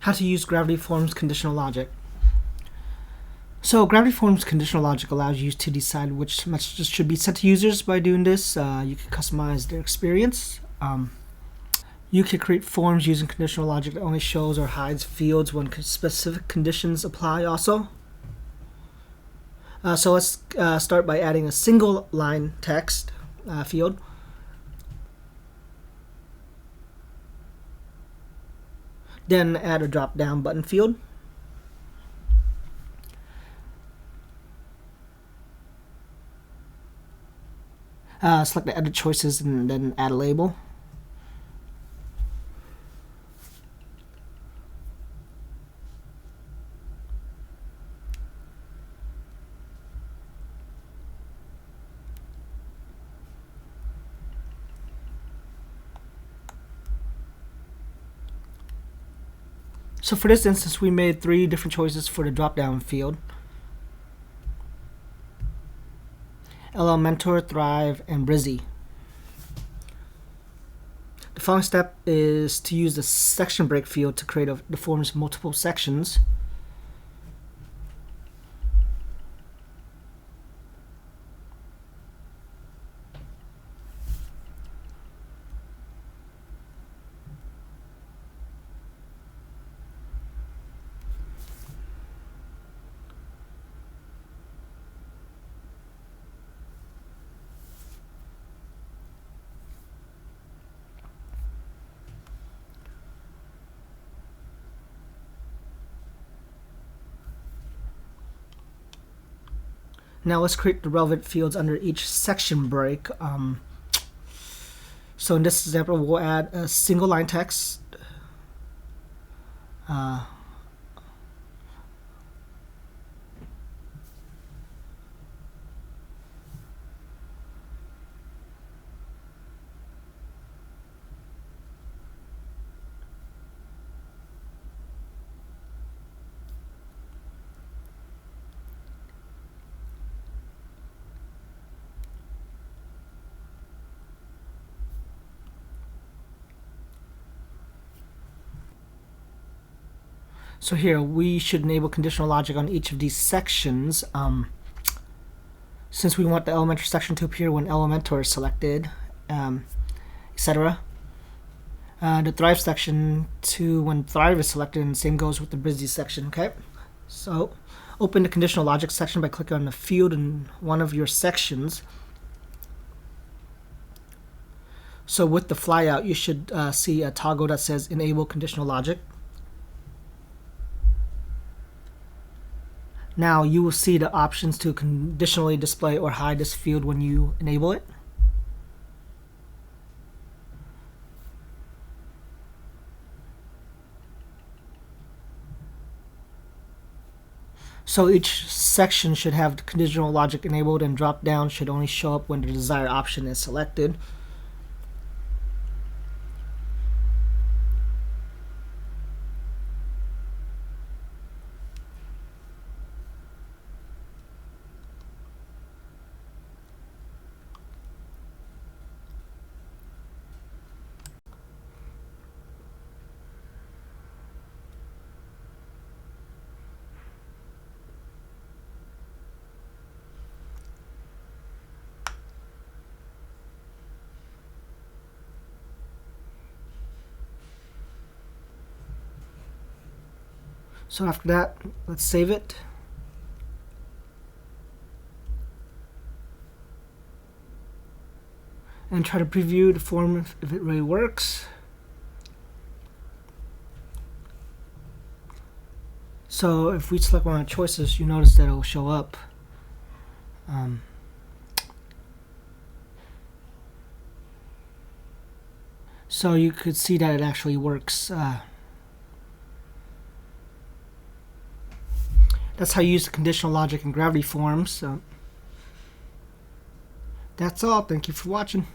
How to use gravity forms conditional logic. So gravity forms conditional logic allows you to decide which messages should be sent to users. By doing this, you can customize their experience. You can create forms using conditional logic that only shows or hides fields when specific conditions apply also. So let's start by adding a single line text field. Then add a drop down button field. Select the edit choices and then add a label. So for this instance, we made 3 different choices for the drop-down field. Elementor, Thrive, and Brizzy. The following step is to use the section break field to create the form's multiple sections. Now let's create the relevant fields under each section break. So in this example, we'll add a single line text. So here, we should enable conditional logic on each of these sections. Since we want the Elementor section to appear when Elementor is selected, etc. The Thrive section to when Thrive is selected, and the same goes with the Brizzy section, okay? So open the conditional logic section by clicking on the field in one of your sections. So with the flyout, you should see a toggle that says Enable Conditional Logic. Now you will see the options to conditionally display or hide this field when you enable it. So each section should have conditional logic enabled, and drop down should only show up when the desired option is selected. So after that, let's save it. And try to preview the form if it really works. So if we select one of the choices, you notice that it will show up. So you could see that it actually works. That's how you use the conditional logic in gravity forms. So that's all. Thank you for watching.